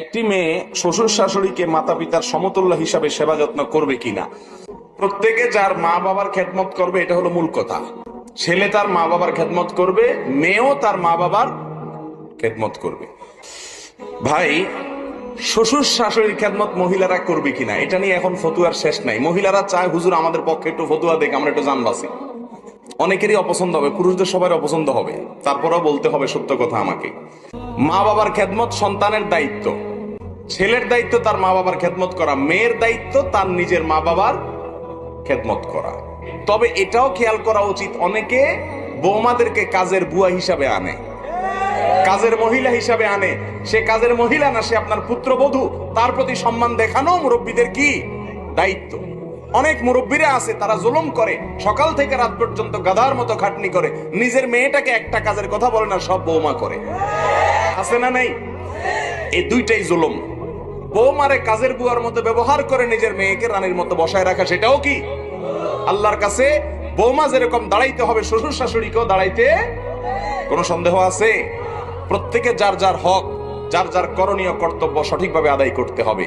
একটি মেয়ে শ্বশুর শাশুড়িকে মাতা পিতার সমতুল্য হিসাবে সেবা যত্ন করবে কিনা। প্রত্যেকে যার মা বাবার খেদমত করবে, এটা হলো মূল কথা। ছেলে তার মা বাবার খেদমত করবে, মেয়েও তার মা বাবার খেদমত করবে। ভাই, শ্বশুর শাশুড়ির খেদমত মহিলারা করবে কিনা, এটা নিয়ে এখন ফতুয়ার শেষ নাই। মহিলারা চায় হুজুর আমাদের পক্ষে একটু ফতুয়া দেখ, আমরা একটু জানবাসি। অনেকেরই অপছন্দ হবে, পুরুষদের সবার অপছন্দ হবে, তারপরেও বলতে হবে সত্য কথা আমাকে। মা বাবার খেদমত সন্তানের দায়িত্ব। ছেলের দায়িত্ব তার মা বাবার খেদমত করা, মেয়ের দায়িত্ব তার নিজের মা বাবার খেদমত করা। তবে এটাও খেয়াল করা উচিত, অনেকে বৌমাদেরকে কাজের বুয়া হিসাবে আনে, কাজের মহিলা হিসাবে আনে। সে কাজের মহিলা না, সে আপনার পুত্রবধূ। তার প্রতি সম্মান দেখানো মুরব্বীদের কি দায়িত্ব। অনেক মুরব্বীরা আছে, তারা জুলুম করে, সকাল থেকে রাত পর্যন্ত গাধার মতো খাটনি করে, নিজের মেয়েটাকে একটা কাজের কথা বলে না, সব বৌমা করে। আছে না নাই? এই দুইটাই জুলুম। বৌমারে কাজের বুয়ার মতো ব্যবহার করে নিজের মেয়েকে রানীর মতো বসায় রাখা, সেটাও কি আল্লাহর কাছে বৌমা যেরকম দাঁড়াইতে হবে, শ্বশুর শাশুড়িকেও দাঁড়াইতে কোনো সন্দেহ আছে? প্রত্যেকে যার যার হক, যার যার করণীয় কর্তব্য সঠিকভাবে আদায় করতে হবে।